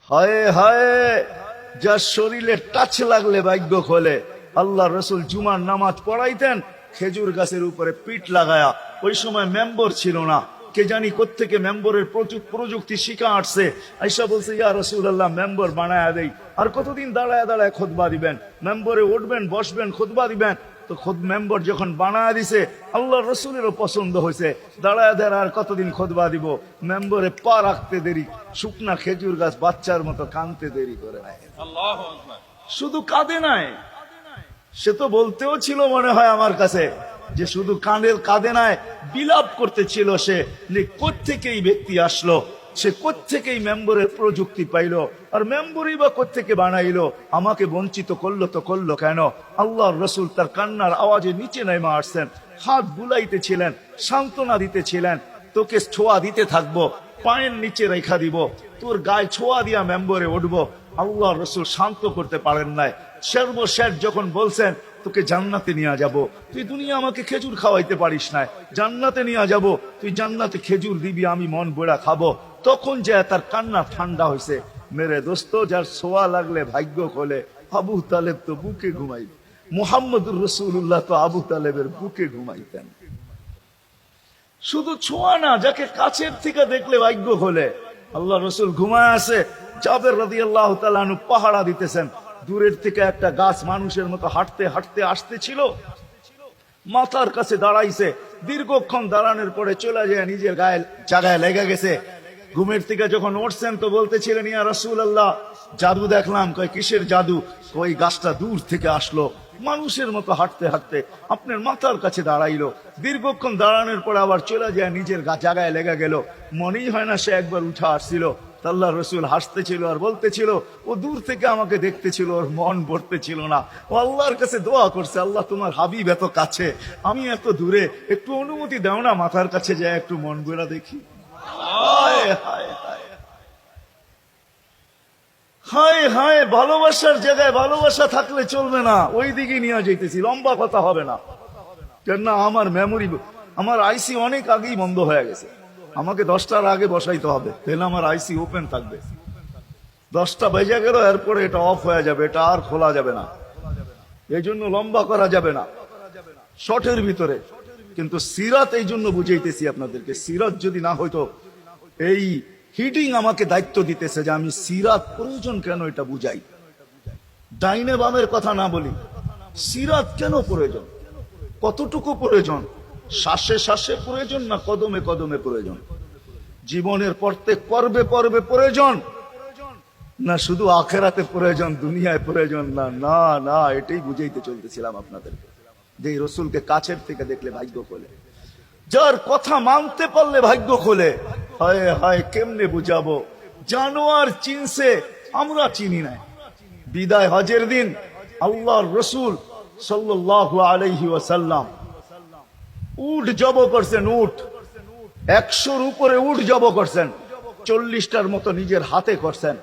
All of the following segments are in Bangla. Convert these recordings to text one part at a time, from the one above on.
হায় হায়, যার শরীরে টাচ লাগলে ভাগ্য খোলে। আল্লাহ রসুল জুমার নামাজ পড়াইতেন খেজুর গাছের উপরে পিঠ লাগায়া। ওই সময় মেম্বর ছিল না, কে জানি কোত্থেকে মেম্বরের প্রযুক্তি শিখা আসছে। আইসা বলছে, ইয়া রাসূলুল্লাহ, মেম্বর বানায়া দেই। আর কতদিন দাঁড়ায় দাঁড়ায় খুতবা দিবেন? মেম্বরে উঠবেন, বসবেন, খুতবা দিবেন। তো খুদ মেম্বর যখন বানায়া দিছে, আল্লাহ রসুলেরও পছন্দ হয়েছে, দাঁড়ায় দাঁড়ায় আর কতদিন খুতবা দিব? মেম্বরে পা রাখতে দেরি, শুকনা খেজুর গাছ বাচ্চার মতো কানতে দেরি করে নাই। শুধু কাঁদে নাই, সে তো বলতেও ছিল মনে হয় আমার কাছে যে শুধু কাঁদে নাই, বিলাপ করতেছিল সে, যে কোত্থেকে এই ব্যক্তি আসলো, সে কোত্থেকেই মেম্বরের প্রযুক্তি পাইলো, আর মেম্বরই বা কোত্থেকে বানাইলো, আমাকে বঞ্চিত করলো তো করলো কেন? আল্লাহর রসুল তার কান্নার আওয়াজে নিচে নেমে আসছেন, হাত বুলাইতেছিলেন, সান্ত্বনা দিতেছিলেন, তোকে ছোঁয়া দিতে থাকবো, পায়ের নিচে রেখা দিব, তোর গায়ে ছোঁয়া দিয়া মেম্বরে উঠবো। আল্লাহ রসুল শান্ত করতে পারেন নাই। সর্বশেষ যখন বলছেন, তোকে জান্নাতে নিয়ে যাব, তুই দুনিয়া আমাকে খেজুর খাওয়াইতে পারিস না, জান্নাতে নিয়ে যাব, তুই জান্নাতে খেজুর দিবি, আমি মন বড়া খাবো, তখন যে তার কান্না ঠান্ডা হয়েছে। মেরে দোস্ত, যার ছোঁয়া লাগলে ভাগ্য খোলে, আবু তালেব তো বুকে ঘুমাইত, মুহাম্মদুর রাসূলুল্লাহ তো আবু তালেবের বুকে ঘুমাইতেন। শুধু ছোঁয়া না, যাকে কাছের থেকে দেখলে ভাগ্য খোলে। আল্লাহ রসুল ঘুমায় আছে, জাবের রাদিয়াল্লাহু তাআলা আনহু পাহারা দিতেছেন। দূরের থেকে একটা গাছ মানুষের মতো হাঁটতে হাঁটতে আসতেছিল, মাথার কাছে দাঁড়াইছে। দীর্ঘক্ষণ দাঁড়ানোর পরে চলে যায় নিজের গায়ে জায়গায় লেগে গেছে। ঘুমের থেকে যখন উঠছেন তো বলতেছিলেন, ইয়া রাসূলুল্লাহ, জাদু দেখলাম। কয়, কিসের জাদু? ওই গাছটা দূর থেকে আসলো, মানুষের মতো হাঁটতে হাঁটতে আপনার মাথার কাছে দাঁড়াইলো। দীর্ঘক্ষণ দাঁড়ানোর পরে আবার চলে যায় নিজের জায়গায় লেগে গেল। মনেই হয় না সে একবার উঠে আসছিল। আল্লাহ রসুল হাসতেছিল আর বলতেছিল, ও দূর থেকে আমাকে দেখতেছিল, ওর মন ভরতেছিল না। ও আল্লাহর কাছে দোয়া করছে, আল্লাহ তোমার হাবিব এত কাছে, আমি এত দূরে, একটু অনুমতি দাও না, মাথার কাছে যায় একটু মন ভরা দেখি। হায় হায় হায় হায় হায়, ভালোবাসার জায়গায় ভালোবাসা থাকলে চলবে না, ওই দিকে নিয়ে যেতেছি, লম্বা কথা হবে না। কেননা আমার মেমোরি, আমার আইসি অনেক আগেই বন্ধ হয়ে গেছে, আমাকে 10টার আগে বসাইতে হবে, তাহলে আমার আইসি ওপেন থাকবে। 10টা বেজে গেল, এরপরে এটা অফ হয়ে যাবে, এটা আর খোলা যাবে না। এই জন্য লম্বা করা যাবে না, শর্টের ভিতরে। কিন্তু সিরাত এই জন্য বুঝাইতেছি আপনাদেরকে, সিরাত যদি না হইতো, এই হিডিং আমাকে দায়িত্ব দিতেছে যে আমি সিরাত প্রয়োজন কেন এটা বুঝাই। ডাইনে বামের কথা না বলি, সিরাত কেন প্রয়োজন, কতটুকু প্রয়োজন, শ্বাসে শ্বাসে প্রয়োজন না কদমে কদমে প্রয়োজন, জীবনের প্রত্যেক পর্বে পর্বে প্রয়োজন, না শুধু আখেরাতে প্রয়োজন, দুনিয়ায় প্রয়োজন না? না না, এটাই বুঝাইতে চলতেছিলাম আপনাদেরকে, যে রসুলকে কাছের থেকে দেখলে ভাগ্য খোলে, যার কথা মানতে পারলে ভাগ্য খোলে। হায় হায়, কেমনে বুঝাবো? জানোয়ার চিনছে, আমরা চিনি না। বিদায় হজের দিন আল্লাহর রসুল সাল্লাল্লাহু আলাইহি ওয়াসাল্লাম উট জব করছেন, উট 100-র উপরে উট জব করছেন, 40টার মতো নিজের হাতে করছেন,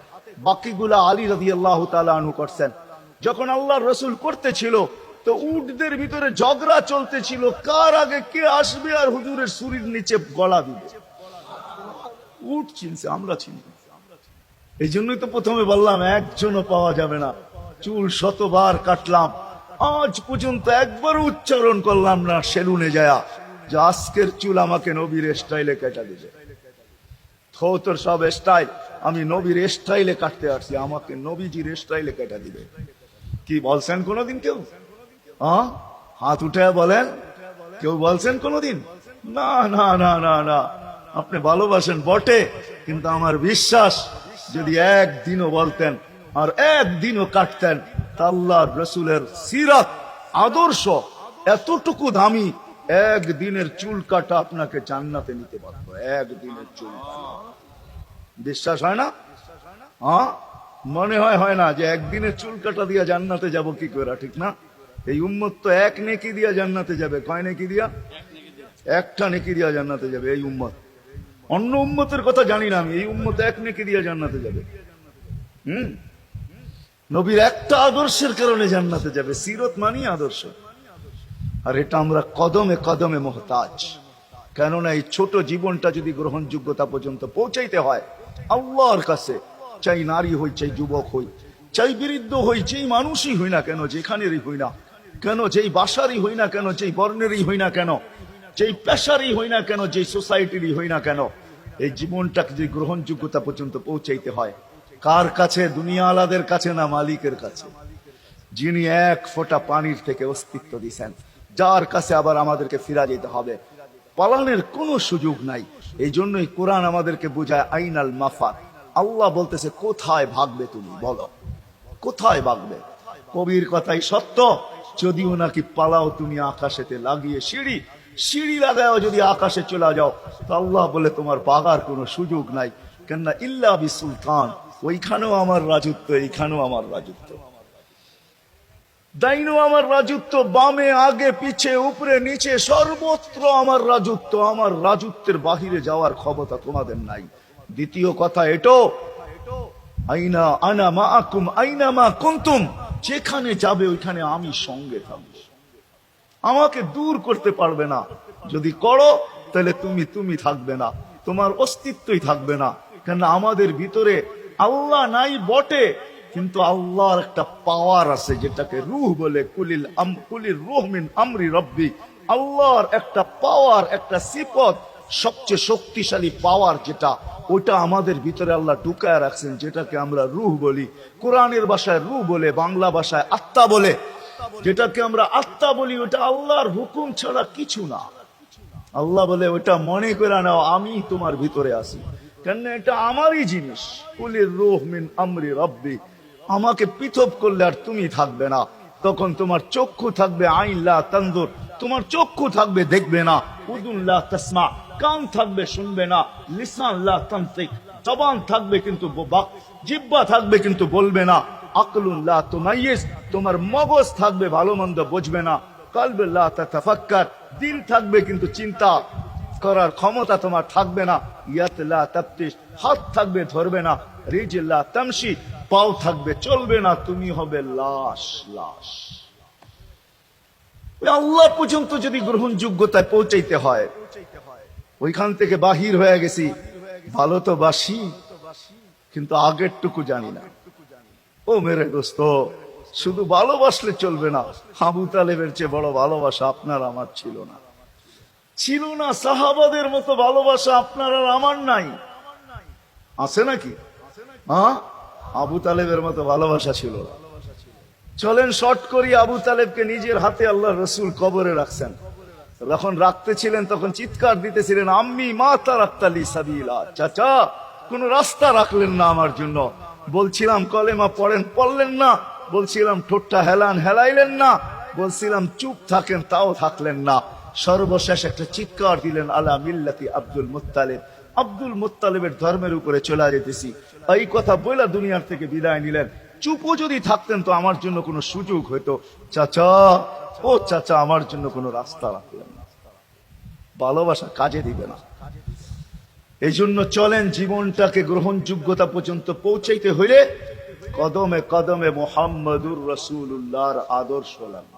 বাকিগুলা আলী রাদিয়াল্লাহু তাআলা আনহু করছেন। যখন আল্লাহর রসুল করতেছিল তো উটদের ভিতরে ঝগড়া চলতেছিল, কার আগে কে আসবে আর হুজুরের শরীর নিচে গলা দিবে। উট চিনছে, আমরা চিনি। এই জন্যই তো প্রথমে বললাম, একজনও পাওয়া যাবে না। চুল শতবার কাটলাম, আজ পর্যন্ত একবার উচ্চারণ করলাম না সেলুনে যায়া যে আজকের চুল আমাকে নবীর স্টাইলে কেটে দিবে। তোর সব স্টাইল, আমি নবীর স্টাইলে কাটতে আসছি, আমাকে নবীজির স্টাইলে কেটে দিবে। কি বলছেন কোনদিন কেউ? হাত উঠে বলেন, কেউ বলছেন কোনদিন? না না না না না। আপনি ভালোবাসেন বটে, কিন্তু আমার বিশ্বাস যদি একদিনও বলতেন আর একদিনও কাটতেন, আল্লাহর রসুলের সিরাত আদর্শ এতটুকু দামি, একদিনের চুল কাটা আপনাকে জান্নাতে নিতে পারতো, একদিনের চুল। বিশ্বাস হয় না? মনে হয় না যে একদিনের চুল কাটা দিয়া জান্নাতে যাব কি করে, ঠিক না? এই উম্মত তো এক নেকি দিয়া জান্নাতে যাবে। কয় নেকি দিয়া? একটা নেকি দিয়া জান্নাতে যাবে এই উম্মত। অন্য উম্মতের কথা জানি না আমি, এই উম্মত এক নেকি দিয়া জান্নাতে যাবে। নবীর একটা আদর্শের কারণে জান্নাতে যাবে। সিরত মানি আদর্শ, আর এটা আমরা কদমে কদমে মুহতাজ। কেননা এই ছোট জীবনটা যদি গ্রহণযোগ্যতা পর্যন্ত পৌঁছাইতে হয় আল্লাহর কাছে, চাই নারী হই, চাই যুবক হই, চাই বৃদ্ধ হই, যেই মানুষই হই না কেন, যেখানেরই হই না কেন, যেই বাসারই হই না কেন, যেই বর্ণেরই হই না কেন, যেই পেশারই হই না কেন, যেই সোসাইটিরই হই না কেন, এই জীবনটাকে যে গ্রহণযোগ্যতা পর্যন্ত পৌঁছাইতে হয় কার কাছে? দুনিয়া আলাদের কাছে না, মালিকের কাছে, যিনি এক ফোঁটা পানির থেকে অস্তিত্ব দিয়েছেন, যার কাছে আবার আমাদেরকে ফিরা যেতে হবে। পালানোর কোনো সুযোগ নাই। এই জন্যই কোরআন আমাদেরকে বোঝায় আইনাল মাফার। আল্লাহ বলতেছে কোথায় ভাগবে তুমি, বলো কোথায় ভাগবে? কবির কথাই সত্য, যদিও নাকি পালাও তুমি আকাশেতে লাগিয়ে সিঁড়ি, সিঁড়ি লাগাও যদি আকাশে চলে যাও, তো আল্লাহ বলে তোমার ভাগার কোনো সুযোগ নাই। কেননা ইল্লা বি সুলতান, ওইখানেও আমার রাজত্ব, এইখানেও আমার রাজত্ব, ডাইনো আমার রাজত্ব, বামে আগে পিছে উপরে নিচে সর্বত্র আমার রাজত্ব। আমার রাজত্বের বাহিরে যাওয়ার ক্ষমতা তোমাদের নাই। দ্বিতীয় কথা এটো, আইনা আনা মাআকুম আইনা মা কুনতুম, যেখানে যাবে ওইখানে আমি সঙ্গে থাকবো, আমাকে দূর করতে পারবে না। যদি করো তাহলে তুমি থাকবে না, তোমার অস্তিত্বই থাকবে না। কেন আমাদের ভিতরে আল্লাহ নাই বটে, কিন্তু আল্লাহর একটা পাওয়ার আছে যেটাকে রূহ বলে। কুলির রূহ মিন আমরি রব্বি, আল্লাহর একটা পাওয়ার, একটা সিফত, সবচেয়ে শক্তিশালী পাওয়ার যেটা, ওটা আমাদের ভিতরে আল্লাহ ঢুকায় রাখছেন, যেটাকে আমরা রূহ বলি। কোরআনের ভাষায় রূহ বলে, বাংলা ভাষায় আত্মা বলে। যেটাকে আমরা আত্মা বলি ওটা আল্লাহর হুকুম ছাড়া কিছু না। আল্লাহ বলে ওটা মনে করে নাও আমি তোমার ভিতরে আছি, কেন এটা আমারই জিনিস। কুলির রূহ মিন আমরি রব্বি, আমাকে পৃথক করলে আর তুমি থাকবে না। তখন তোমার চক্ষু থাকবে আইন লা তানজুর, তোমার চক্ষু থাকবে দেখবে না। উযুন লা তাসমা, কান থাকবে শুনবে না। লিসান লা তানতিক, জবান থাকবে কিন্তু জিহ্বা থাকবে কিন্তু বলবে না। আকলুন লা তুমাইয়িজ, তোমার মগজ থাকবে ভালো মন্দ বুঝবে না। কলব লা তাতাফাক্কার, দিল থাকবে কিন্তু চিন্তা করার ক্ষমতা তোমার থাকবে না। ইয়াত লা তাফতিশ, হাত থাকবে ধরবে না। রিজল লা তামশি, পাও থাকবে চলবে না। তুমি হবে লাশ। লাশ আল্লাহ পর্যন্ত যদি গ্রহণযোগ্যতায় পৌঁছাইতে হয়, ওইখান থেকে বাহির হয়ে গেছি। ভালো তো বাসি, কিন্তু আগেরটুকু জানি না। ও মেরে দোস্ত, শুধু ভালোবাসলে চলবে না। আবু তালেবের চেয়ে বড় ভালোবাসা আপনার আমার ছিল না, ছিল না। সাহাবাদের মতো ভালোবাসা আপনার আর আমার নাই, আছে নাকি? হ্যাঁ, আবু তালেবের মতো ভালোবাসা ছিল না। চলেন শর্ট করি। আবু তালেবকে নিজের হাতে আল্লাহ রসুল কবরে রাখছেন। যখন রাখতেছিলেন তখন চিৎকার দিতেছিলেন, আম্মি মা তারাক্তালি সাবিলা, চাচা কোন রাস্তা রাখলেন না আমার জন্য। বলছিলাম কলেমা পড়েন, পড়লেন না। বলছিলাম ঠোঁটটা হেলান, হেলাইলেন না। বলছিলাম চুপ থাকেন, তাও থাকলেন না। সর্বশেষ একটা চিৎকার দিলেন, আলা মিল্লাতি আব্দুল মুত্তালিব, আব্দুল মুত্তালিবের ধর্মের উপরে চলে যেতেছি। এই কথা বলে দুনিয়ার থেকে বিদায় নিলেন। চুপও যদি থাকতেন তো আমার জন্য কোনো সুযোগ হইতো। চাচা, ও চাচা, আমার জন্য কোনো রাস্তা রাখলেন না। ভালোবাসা কাজে দিবে না। এই জন্য চলেন, জীবনটাকে গ্রহণযোগ্যতা পর্যন্ত পৌঁছাইতে হইলে কদমে কদমে মুহাম্মদুর রাসূলুল্লাহর আদর্শ লাগবে।